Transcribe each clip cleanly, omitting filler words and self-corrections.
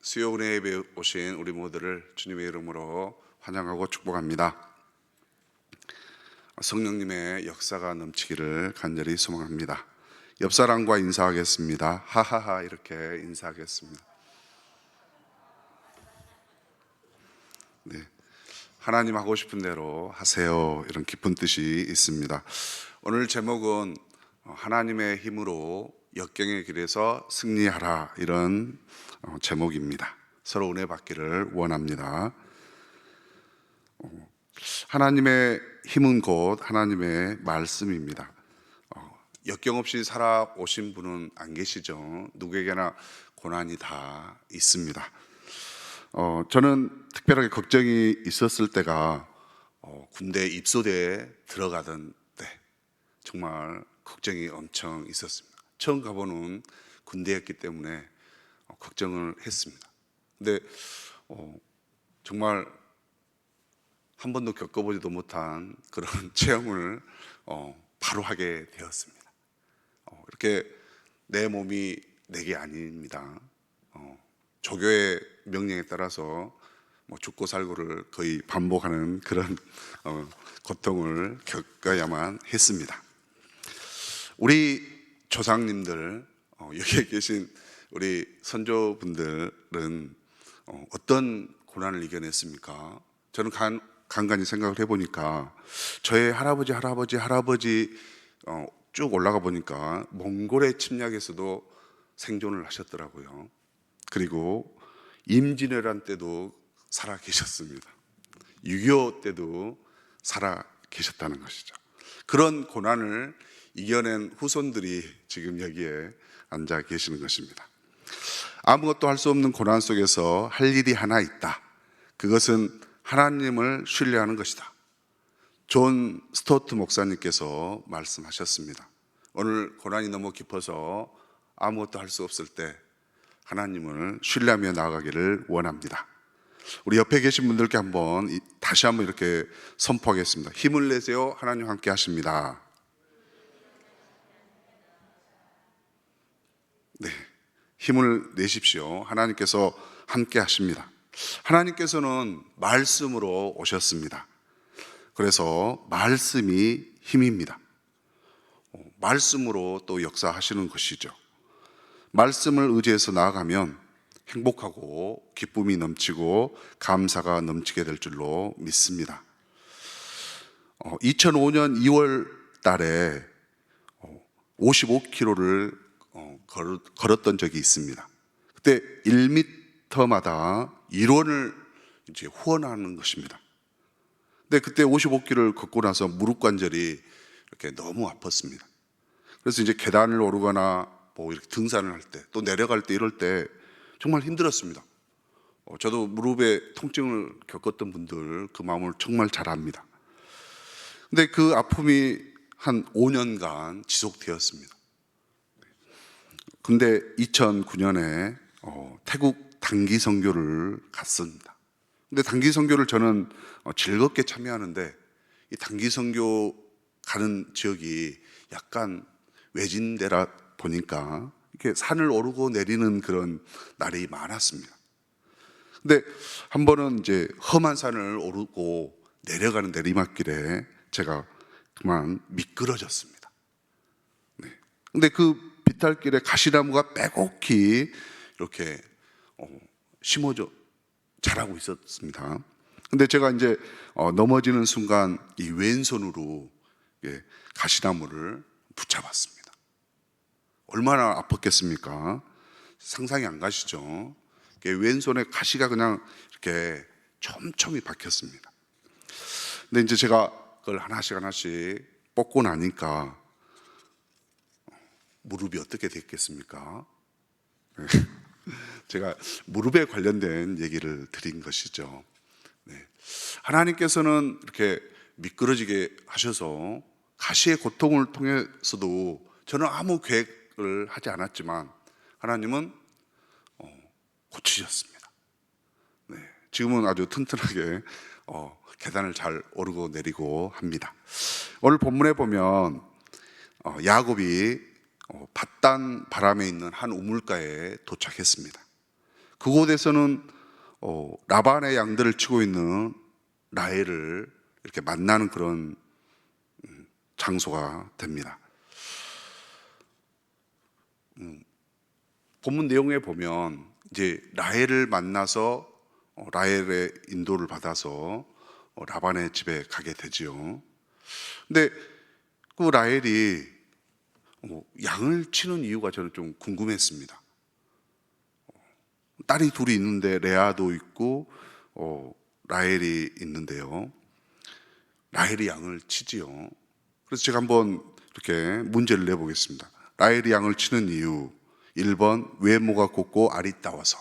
수요 은혜 예배에 오신 우리 모두를 주님의 이름으로 환영하고 축복합니다. 성령님의 역사가 넘치기를 간절히 소망합니다. 옆 사람과 인사하겠습니다. 하하하 이렇게 인사하겠습니다. 네, 하나님 하고 싶은 대로 하세요, 이런 깊은 뜻이 있습니다. 오늘 제목은 하나님의 힘으로 역경의 길에서 승리하라, 이런 제목입니다. 서로 은혜 받기를 원합니다. 하나님의 힘은 곧 하나님의 말씀입니다. 역경 없이 살아오신 분은 안 계시죠. 누구에게나 고난이 다 있습니다. 저는 특별하게 걱정이 있었을 때가 군대 입소대에 들어가던 때 정말 걱정이 엄청 있었습니다. 처음 가보는 군대였기 때문에 걱정을 했습니다. 근데 정말 한 번도 겪어보지도 못한 그런 체험을 바로 하게 되었습니다. 이렇게 내 몸이 내게 아닙니다. 조교의 명령에 따라서 죽고 살고를 거의 반복하는 그런 고통을 겪어야만 했습니다. 우리 조상님들, 여기에 계신 우리 선조분들은 어떤 고난을 이겨냈습니까? 저는 간간히 생각을 해보니까 저의 할아버지 쭉 올라가 보니까 몽골의 침략에서도 생존을 하셨더라고요. 그리고 임진왜란 때도 살아 계셨습니다. 6.25 때도 살아 계셨다는 것이죠. 그런 고난을 이겨낸 후손들이 지금 여기에 앉아 계시는 것입니다. 아무것도 할 수 없는 고난 속에서 할 일이 하나 있다. 그것은 하나님을 신뢰하는 것이다. 존 스토트 목사님께서 말씀하셨습니다. 오늘 고난이 너무 깊어서 아무것도 할 수 없을 때 하나님을 신뢰하며 나아가기를 원합니다. 우리 옆에 계신 분들께 다시 한번 이렇게 선포하겠습니다. 힘을 내세요. 하나님 함께 하십니다. 네, 힘을 내십시오. 하나님께서 함께 하십니다. 하나님께서는 말씀으로 오셨습니다. 그래서 말씀이 힘입니다. 말씀으로 또 역사하시는 것이죠. 말씀을 의지해서 나아가면 행복하고 기쁨이 넘치고 감사가 넘치게 될 줄로 믿습니다. 2005년 2월 달에 55km를 걸었던 적이 있습니다. 그때 1m마다 1원을 이제 후원하는 것입니다. 근데 그때 55km를 걷고 나서 무릎 관절이 이렇게 너무 아팠습니다. 그래서 이제 계단을 오르거나 이렇게 등산을 할 때, 또 내려갈 때, 이럴 때 정말 힘들었습니다. 저도 무릎에 통증을 겪었던 분들 그 마음을 정말 잘 압니다. 근데 그 아픔이 한 5년간 지속되었습니다. 근데 2009년에 태국 단기 선교를 갔습니다. 근데 단기 선교를 저는 즐겁게 참여하는데, 이 단기 선교 가는 지역이 약간 외진데라 보니까 이렇게 산을 오르고 내리는 그런 날이 많았습니다. 근데 한 번은 이제 험한 산을 오르고 내려가는 내리막길에 제가 그만 미끄러졌습니다. 네. 근데 그 비탈길에 가시나무가 빼곡히 이렇게 심어져 자라고 있었습니다. 근데 제가 이제 넘어지는 순간 이 왼손으로 가시나무를 붙잡았습니다. 얼마나 아팠겠습니까? 상상이 안 가시죠? 왼손에 가시가 그냥 이렇게 촘촘히 박혔습니다. 근데 이제 제가 그걸 하나씩 뽑고 나니까 무릎이 어떻게 됐겠습니까? 제가 무릎에 관련된 얘기를 드린 것이죠. 네. 하나님께서는 이렇게 미끄러지게 하셔서 가시의 고통을 통해서도 저는 아무 계획을 하지 않았지만 하나님은 고치셨습니다. 네. 지금은 아주 튼튼하게 계단을 잘 오르고 내리고 합니다. 오늘 본문에 보면 야곱이 밧단 바람에 있는 한 우물가에 도착했습니다. 그곳에서는 라반의 양들을 치고 있는 라헬을 이렇게 만나는 그런 장소가 됩니다. 본문 내용에 보면 이제 라헬을 만나서 라헬의 인도를 받아서 라반의 집에 가게 되지요. 근데 그 라헬이 양을 치는 이유가 저는 좀 궁금했습니다. 딸이 둘이 있는데 레아도 있고 라헬이 있는데요. 라헬이 양을 치지요. 그래서 제가 한번 이렇게 문제를 내보겠습니다. 라헬이 양을 치는 이유 1번 외모가 곱고 아리따워서,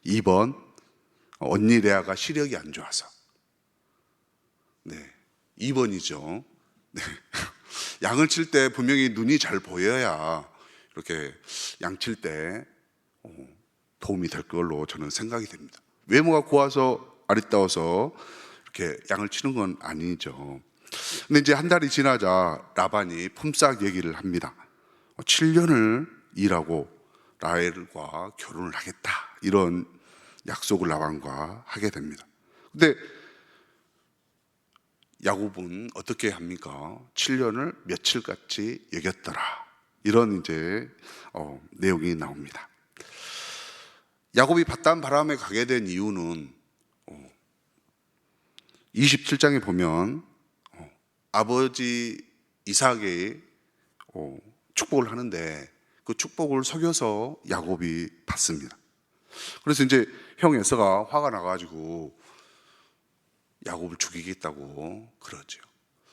2번 언니 레아가 시력이 안 좋아서. 네, 2번이죠. 네. 양을 칠 때 분명히 눈이 잘 보여야 이렇게 양 칠 때 도움이 될 걸로 저는 생각이 됩니다. 외모가 고와서 아리따워서 이렇게 양을 치는 건 아니죠. 근데 이제 한 달이 지나자 라반이 품삯 얘기를 합니다. 7년을 일하고 라헬과 결혼을 하겠다, 이런 약속을 라반과 하게 됩니다. 근데 야곱은 어떻게 합니까? 7년을 며칠같이 여겼더라, 이런 이제 내용이 나옵니다. 야곱이 밧단 바람에 가게 된 이유는 27장에 보면 아버지 이삭이 축복을 하는데 그 축복을 속여서 야곱이 받습니다. 그래서 이제 형 에서가 화가 나가지고 야곱을 죽이겠다고 그러죠.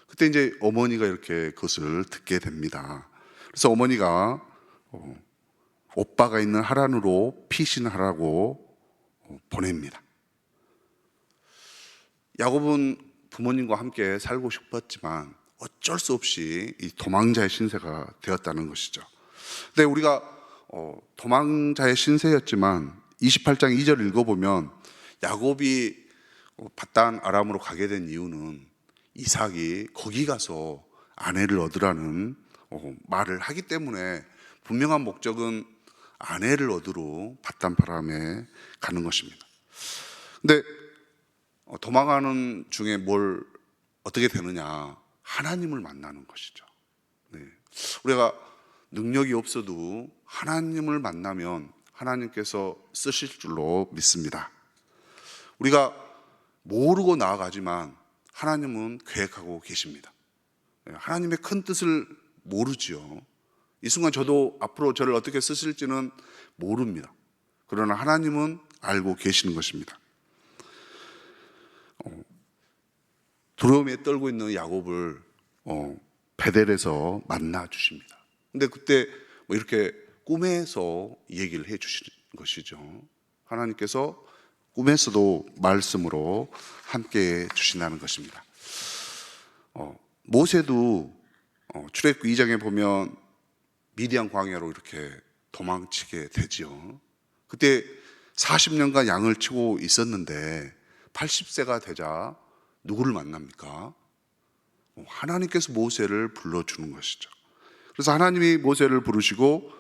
그때 이제 어머니가 이렇게 그것을 듣게 됩니다. 그래서 어머니가 오빠가 있는 하란으로 피신하라고 보냅니다. 야곱은 부모님과 함께 살고 싶었지만 어쩔 수 없이 이 도망자의 신세가 되었다는 것이죠. 근데 우리가 도망자의 신세였지만 28장 2절 읽어보면 야곱이 밧단 아람으로 가게 된 이유는 이삭이 거기 가서 아내를 얻으라는 말을 하기 때문에 분명한 목적은 아내를 얻으러 밧단 바람에 가는 것입니다. 근데 도망가는 중에 뭘 어떻게 되느냐? 하나님을 만나는 것이죠. 네. 우리가 능력이 없어도 하나님을 만나면 하나님께서 쓰실 줄로 믿습니다. 우리가 모르고 나아가지만 하나님은 계획하고 계십니다. 하나님의 큰 뜻을 모르지요. 이 순간 저도 앞으로 저를 어떻게 쓰실지는 모릅니다. 그러나 하나님은 알고 계시는 것입니다. 두려움에 떨고 있는 야곱을 베델에서 만나 주십니다. 근데 그때 뭐 이렇게 꿈에서 얘기를 해 주시는 것이죠. 하나님께서 꿈에서도 말씀으로 함께 해 주신다는 것입니다. 모세도 출애굽기 2장에 보면 미디안 광야로 이렇게 도망치게 되지요. 그때 40년간 양을 치고 있었는데 80세가 되자 누구를 만납니까? 하나님께서 모세를 불러주는 것이죠. 그래서 하나님이 모세를 부르시고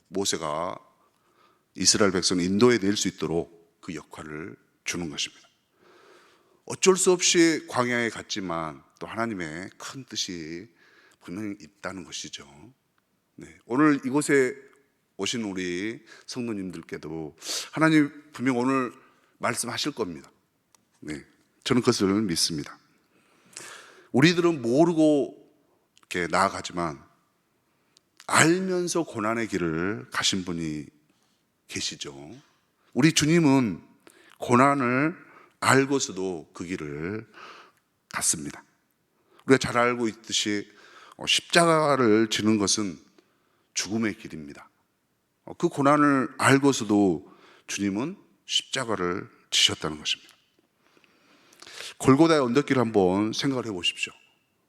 모세가 이스라엘 백성을 인도해 낼 수 있도록 그 역할을 주는 것입니다. 어쩔 수 없이 광야에 갔지만 또 하나님의 큰 뜻이 분명히 있다는 것이죠. 네, 오늘 이곳에 오신 우리 성도님들께도 하나님 분명 오늘 말씀하실 겁니다. 네, 저는 그것을 믿습니다. 우리들은 모르고 이렇게 나아가지만 알면서 고난의 길을 가신 분이 계시죠. 우리 주님은 고난을 알고서도 그 길을 갔습니다. 우리가 잘 알고 있듯이 십자가를 지는 것은 죽음의 길입니다. 그 고난을 알고서도 주님은 십자가를 지셨다는 것입니다. 골고다의 언덕길을 한번 생각을 해보십시오.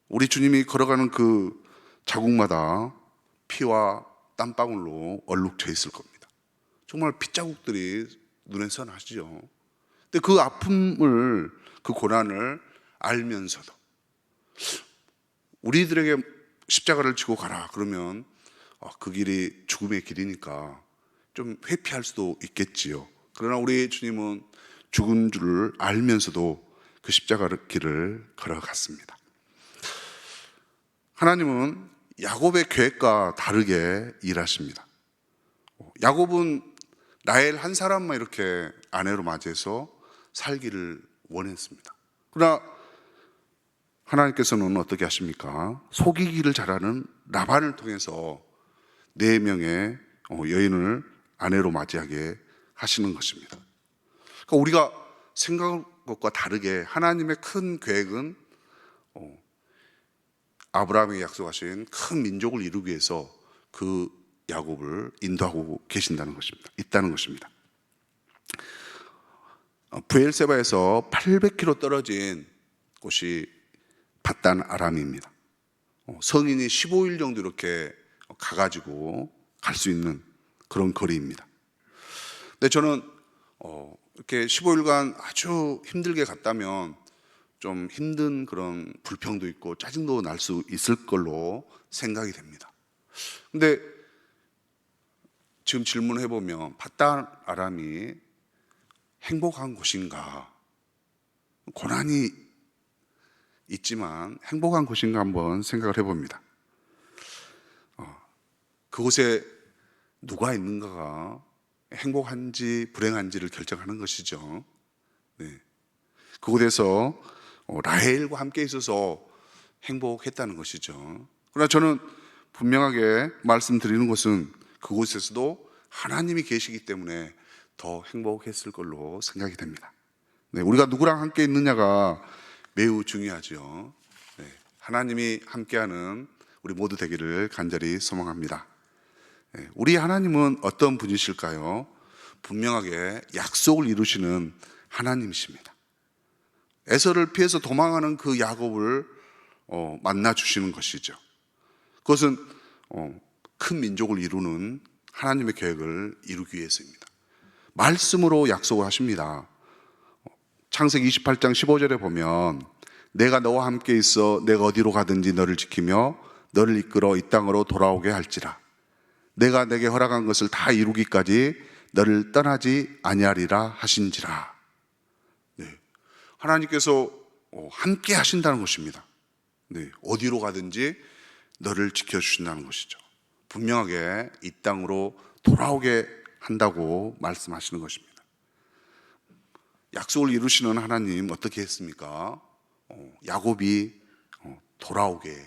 우리 주님이 걸어가는 그 자국마다 피와 땀방울로 얼룩져 있을 겁니다. 정말 핏자국들이 눈에 선하시죠. 근데 그 아픔을, 그 고난을 알면서도 우리들에게 십자가를 지고 가라 그러면 그 길이 죽음의 길이니까 좀 회피할 수도 있겠지요. 그러나 우리 주님은 죽은 줄을 알면서도 그 십자가 길을 걸어갔습니다. 하나님은 야곱의 계획과 다르게 일하십니다. 야곱은 라헬 한 사람만 이렇게 아내로 맞이해서 살기를 원했습니다. 그러나 하나님께서는 어떻게 하십니까? 속이기를 잘하는 라반을 통해서 4명의 여인을 아내로 맞이하게 하시는 것입니다. 그러니까 우리가 생각한 것과 다르게 하나님의 큰 계획은 아브라함에게 약속하신 큰 민족을 이루기 위해서 그 야곱을 인도하고 계신다는 것입니다. 있다는 것입니다. 브엘세바에서 800km 떨어진 곳이 밧단 아람입니다. 성인이 15일 정도 이렇게 가가지고 갈 수 있는 그런 거리입니다. 근데 저는 이렇게 15일간 아주 힘들게 갔다면 좀 힘든 그런 불평도 있고 짜증도 날 수 있을 걸로 생각이 됩니다. 근데 지금 질문해 보면 밧단 아람이 행복한 곳인가? 고난이 있지만 행복한 곳인가 한번 생각을 해봅니다. 그곳에 누가 있는가가 행복한지 불행한지를 결정하는 것이죠. 네. 그곳에서 라헬과 함께 있어서 행복했다는 것이죠. 그러나 저는 분명하게 말씀드리는 것은 그곳에서도 하나님이 계시기 때문에 더 행복했을 걸로 생각이 됩니다. 네, 우리가 누구랑 함께 있느냐가 매우 중요하죠. 네, 하나님이 함께하는 우리 모두 되기를 간절히 소망합니다. 네, 우리 하나님은 어떤 분이실까요? 분명하게 약속을 이루시는 하나님이십니다. 에서를 피해서 도망하는 그 야곱을 만나 주시는 것이죠. 그것은 큰 민족을 이루는 하나님의 계획을 이루기 위해서입니다. 말씀으로 약속을 하십니다. 창세기 28장 15절에 보면 내가 너와 함께 있어 내가 어디로 가든지 너를 지키며 너를 이끌어 이 땅으로 돌아오게 할지라. 내가 내게 허락한 것을 다 이루기까지 너를 떠나지 아니하리라 하신지라. 네. 하나님께서 함께 하신다는 것입니다. 네. 어디로 가든지 너를 지켜주신다는 것이죠. 분명하게 이 땅으로 돌아오게 한다고 말씀하시는 것입니다. 약속을 이루시는 하나님 어떻게 했습니까? 야곱이 돌아오게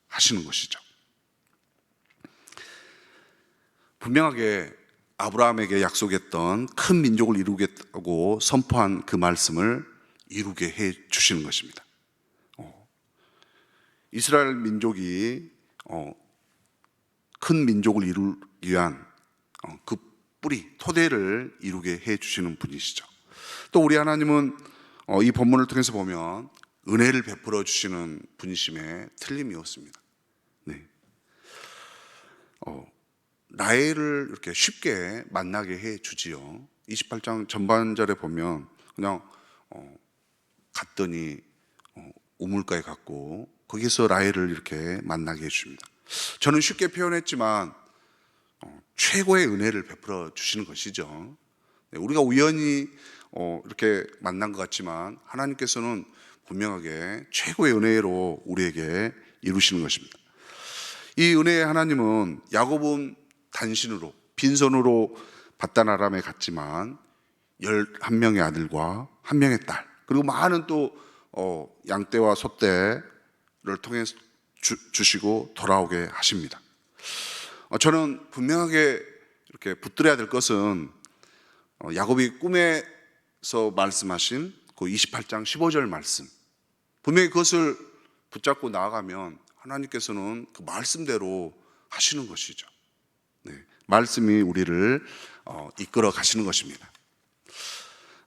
하시는 것이죠. 분명하게 아브라함에게 약속했던 큰 민족을 이루겠다고 선포한 그 말씀을 이루게 해 주시는 것입니다. 이스라엘 민족이 큰 민족을 이루기 위한 그 뿌리, 토대를 이루게 해 주시는 분이시죠. 또 우리 하나님은 이 본문을 통해서 보면 은혜를 베풀어 주시는 분이심에 틀림이 없습니다. 네. 라헬을 이렇게 쉽게 만나게 해 주지요. 28장 전반절에 보면 그냥 갔더니 우물가에 갔고 거기서 라헬을 이렇게 만나게 해 줍니다. 저는 쉽게 표현했지만 최고의 은혜를 베풀어 주시는 것이죠. 네, 우리가 우연히 이렇게 만난 것 같지만 하나님께서는 분명하게 최고의 은혜로 우리에게 이루시는 것입니다. 이 은혜의 하나님은 야곱은 단신으로 빈손으로 밧단 아람에 갔지만 11명의 아들과 1명의 딸 그리고 많은 또 양떼와 소떼를 통해서 주시고 돌아오게 하십니다. 저는 분명하게 이렇게 붙들어야 될 것은 야곱이 꿈에서 말씀하신 그 28장 15절 말씀, 분명히 그것을 붙잡고 나아가면 하나님께서는 그 말씀대로 하시는 것이죠. 네, 말씀이 우리를 이끌어 가시는 것입니다.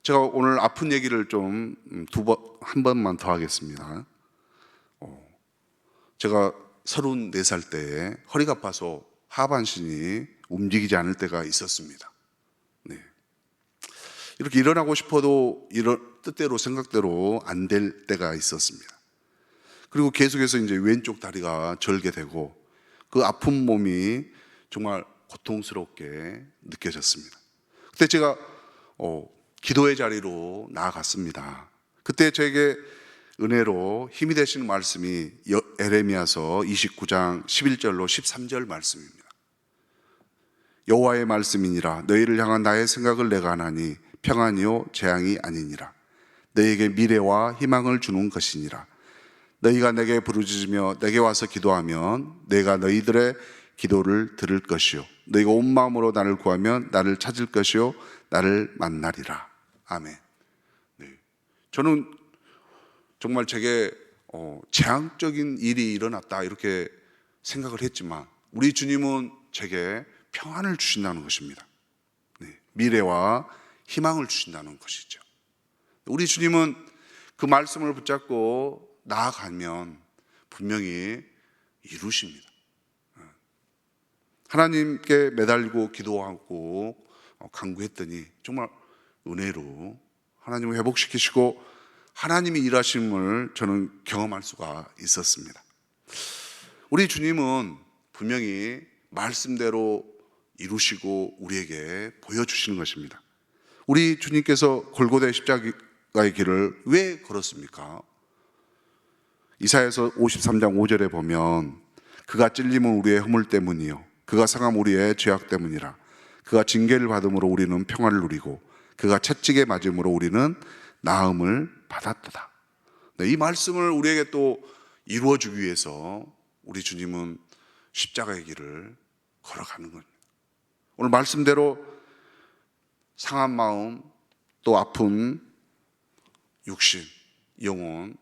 제가 오늘 아픈 얘기를 좀 한 번만 더 하겠습니다. 제가 34살 때에 허리가 아파서 하반신이 움직이지 않을 때가 있었습니다. 네. 이렇게 일어나고 싶어도 뜻대로 생각대로 안 될 때가 있었습니다. 그리고 계속해서 이제 왼쪽 다리가 절게 되고 그 아픈 몸이 정말 고통스럽게 느껴졌습니다. 그때 제가 기도의 자리로 나아갔습니다. 그때 저에게 은혜로 힘이 되시는 말씀이 에레미야서 29장 11절로 13절 말씀입니다. 여호와의 말씀이니라. 너희를 향한 나의 생각을 내가 하나니 평안이요 재앙이 아니니라. 너희에게 미래와 희망을 주는 것이니라. 너희가 내게 부르짖으며 내게 와서 기도하면 내가 너희들의 기도를 들을 것이요 너희가 온 마음으로 나를 구하면 나를 찾을 것이요 나를 만나리라. 아멘. 네. 저는 정말 제게 재앙적인 일이 일어났다 이렇게 생각을 했지만 우리 주님은 제게 평안을 주신다는 것입니다. 네. 미래와 희망을 주신다는 것이죠. 우리 주님은 그 말씀을 붙잡고 나아가면 분명히 이루십니다. 하나님께 매달리고 기도하고 간구했더니 정말 은혜로 하나님을 회복시키시고 하나님이 일하심을 저는 경험할 수가 있었습니다. 우리 주님은 분명히 말씀대로 이루시고 우리에게 보여주시는 것입니다. 우리 주님께서 골고다의 십자가의 길을 왜 걸었습니까? 이사야서 53장 5절에 보면 그가 찔림은 우리의 허물 때문이요 그가 상함 우리의 죄악 때문이라. 그가 징계를 받음으로 우리는 평화를 누리고 그가 채찍에 맞음으로 우리는 나음을 받았도다. 네, 이 말씀을 우리에게 또 이루어주기 위해서 우리 주님은 십자가의 길을 걸어가는 겁니다. 오늘 말씀대로 상한 마음 또 아픈 육신, 영혼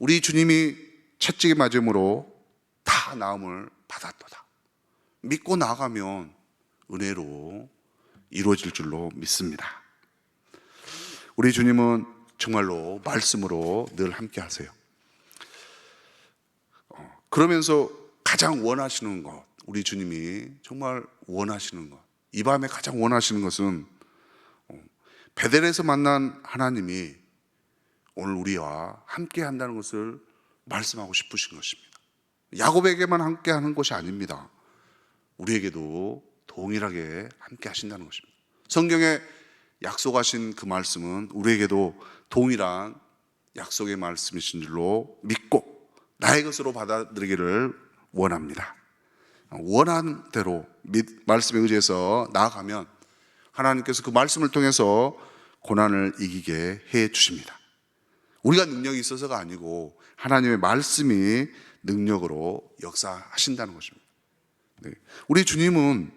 우리 주님이 채찍에 맞음으로 다 나음을 받았도다. 믿고 나아가면 은혜로 이루어질 줄로 믿습니다. 우리 주님은 정말로 말씀으로 늘 함께 하세요. 그러면서 가장 원하시는 것, 우리 주님이 정말 원하시는 것, 이 밤에 가장 원하시는 것은 베델에서 만난 하나님이 오늘 우리와 함께 한다는 것을 말씀하고 싶으신 것입니다. 야곱에게만 함께 하는 것이 아닙니다. 우리에게도 동일하게 함께 하신다는 것입니다. 성경에 약속하신 그 말씀은 우리에게도 동일한 약속의 말씀이신 줄로 믿고 나의 것으로 받아들이기를 원합니다. 원하는 대로 말씀에 의지해서 나아가면 하나님께서 그 말씀을 통해서 고난을 이기게 해 주십니다. 우리가 능력이 있어서가 아니고 하나님의 말씀이 능력으로 역사하신다는 것입니다. 네. 우리 주님은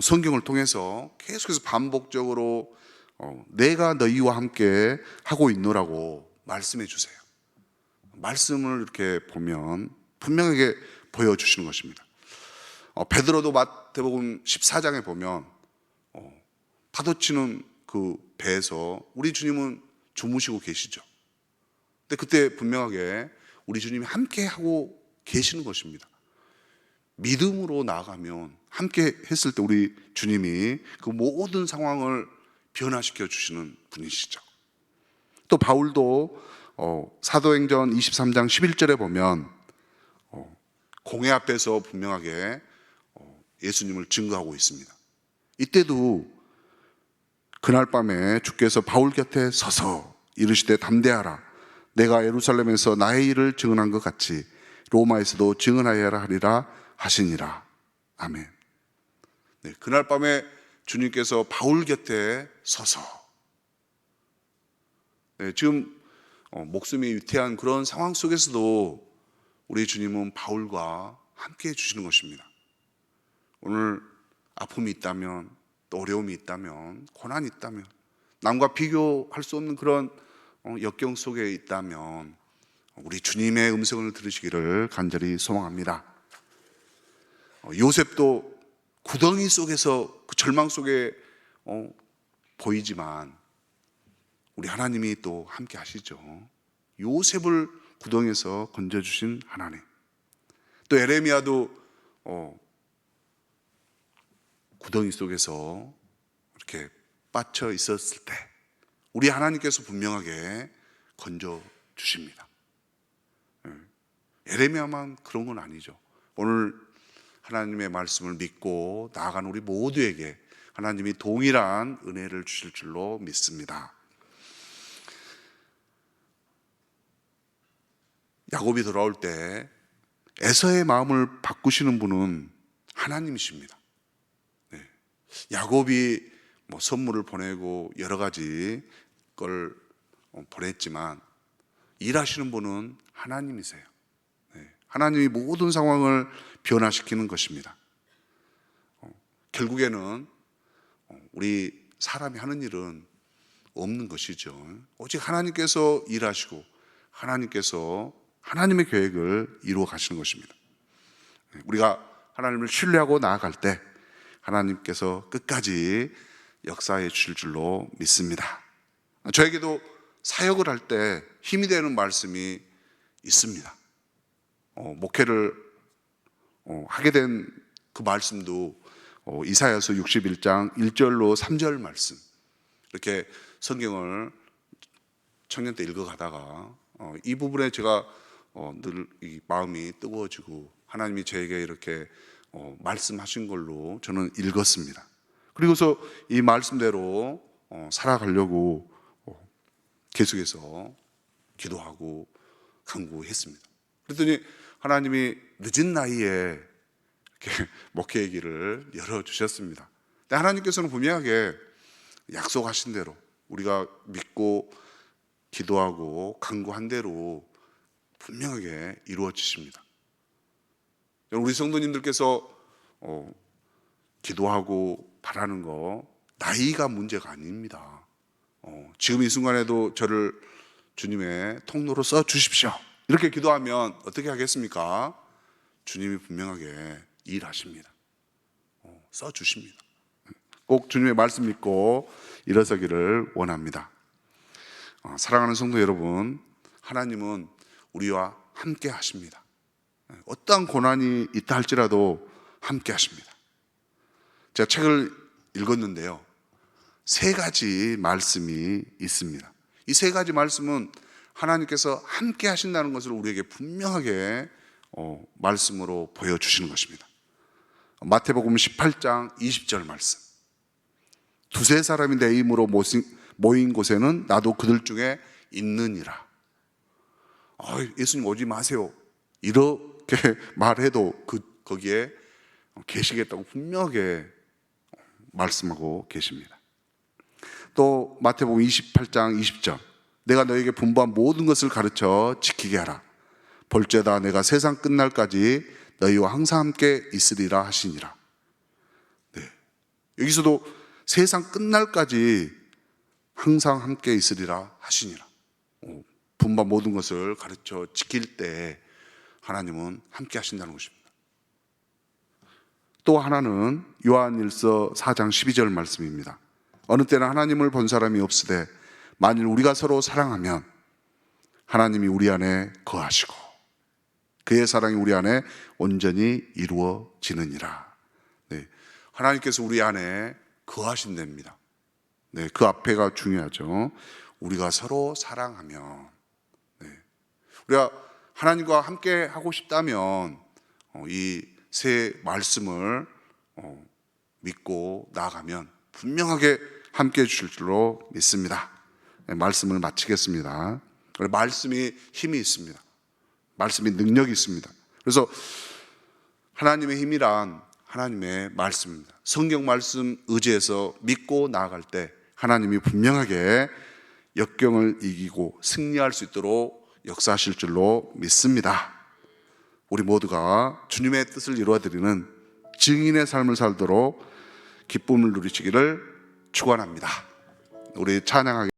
성경을 통해서 계속해서 반복적으로 내가 너희와 함께 하고 있노라고 말씀해 주세요. 말씀을 이렇게 보면 분명하게 보여주시는 것입니다. 베드로도 마태복음 14장에 보면 파도치는 그 배에서 우리 주님은 주무시고 계시죠. 근데 그때 분명하게 우리 주님이 함께 하고 계시는 것입니다. 믿음으로 나아가면 함께 했을 때 우리 주님이 그 모든 상황을 변화시켜 주시는 분이시죠. 또 바울도 사도행전 23장 11절에 보면 공회 앞에서 분명하게 예수님을 증거하고 있습니다. 이때도 그날 밤에 주께서 바울 곁에 서서 이르시되 담대하라. 내가 예루살렘에서 나의 일을 증언한 것 같이 로마에서도 증언하여야 하리라 하시니라. 아멘. 네, 그날 밤에 주님께서 바울 곁에 서서 지금 목숨이 위태한 그런 상황 속에서도 우리 주님은 바울과 함께 해주시는 것입니다. 오늘 아픔이 있다면 또 어려움이 있다면 고난이 있다면 남과 비교할 수 없는 그런 역경 속에 있다면 우리 주님의 음성을 들으시기를 간절히 소망합니다. 요셉도 구덩이 속에서 그 절망 속에 보이지만 우리 하나님이 또 함께 하시죠. 요셉을 구덩이에서 건져주신 하나님. 또 에레미야도 구덩이 속에서 이렇게 빠져 있었을 때 우리 하나님께서 분명하게 건져주십니다. 에레미야만 그런 건 아니죠. 오늘 하나님의 말씀을 믿고 나아가는 우리 모두에게 하나님이 동일한 은혜를 주실 줄로 믿습니다. 야곱이 돌아올 때 에서의 마음을 바꾸시는 분은 하나님이십니다. 야곱이 선물을 보내고 여러 가지 걸 보냈지만 일하시는 분은 하나님이세요. 하나님이 모든 상황을 변화시키는 것입니다. 결국에는 우리 사람이 하는 일은 없는 것이죠. 오직 하나님께서 일하시고 하나님께서 하나님의 계획을 이루어 가시는 것입니다. 우리가 하나님을 신뢰하고 나아갈 때 하나님께서 끝까지 역사해 주실 줄로 믿습니다. 저에게도 사역을 할 때 힘이 되는 말씀이 있습니다. 목회를 하게 된 그 말씀도 이사야서 61장 1절로 3절 말씀, 이렇게 성경을 청년 때 읽어가다가 이 부분에 제가 늘 이 마음이 뜨거워지고 하나님이 저에게 이렇게 말씀하신 걸로 저는 읽었습니다. 그리고서 이 말씀대로 살아가려고 계속해서 기도하고 간구했습니다. 그랬더니 하나님이 늦은 나이에 이렇게 목회의 길을 열어주셨습니다. 근데 하나님께서는 분명하게 약속하신 대로 우리가 믿고 기도하고 간구한 대로 분명하게 이루어지십니다. 우리 성도님들께서 기도하고 바라는 거 나이가 문제가 아닙니다. 지금 이 순간에도 저를 주님의 통로로 써 주십시오, 이렇게 기도하면 어떻게 하겠습니까? 주님이 분명하게 일하십니다. 써 주십니다. 꼭 주님의 말씀 믿고 일어서기를 원합니다. 사랑하는 성도 여러분, 하나님은 우리와 함께 하십니다. 어떠한 고난이 있다 할지라도 함께 하십니다. 제가 책을 읽었는데요, 3가지 말씀이 있습니다. 이 3가지 말씀은 하나님께서 함께 하신다는 것을 우리에게 분명하게 말씀으로 보여주시는 것입니다. 마태복음 18장 20절 말씀, 두세 사람이 내 이름으로 모인 곳에는 나도 그들 중에 있느니라. 예수님 오지 마세요, 이렇게 말해도 거기에 계시겠다고 분명하게 말씀하고 계십니다. 또 마태복음 28장 20절, 내가 너에게 분부한 모든 것을 가르쳐 지키게 하라. 볼죄다 내가 세상 끝날까지 너희와 항상 함께 있으리라 하시니라. 여기서도 세상 끝날까지 항상 함께 있으리라 하시니라. 분부한 모든 것을 가르쳐 지킬 때 하나님은 함께 하신다는 것입니다. 또 하나는 요한일서 4장 12절 말씀입니다. 어느 때는 하나님을 본 사람이 없으되 만일 우리가 서로 사랑하면 하나님이 우리 안에 거하시고 그의 사랑이 우리 안에 온전히 이루어지느니라. 하나님께서 우리 안에 거하신답니다. 그 앞에가 중요하죠. 우리가 서로 사랑하면, 우리가 하나님과 함께 하고 싶다면 이 3 말씀을 믿고 나아가면 분명하게 함께 해 주실 줄로 믿습니다. 말씀을 마치겠습니다. 말씀이 힘이 있습니다. 말씀이 능력이 있습니다. 그래서 하나님의 힘이란 하나님의 말씀입니다. 성경 말씀 의지해서 믿고 나아갈 때 하나님이 분명하게 역경을 이기고 승리할 수 있도록 역사하실 줄로 믿습니다. 우리 모두가 주님의 뜻을 이루어드리는 증인의 삶을 살도록 기쁨을 누리시기를 축원합니다. 우리 찬양하겠습니다.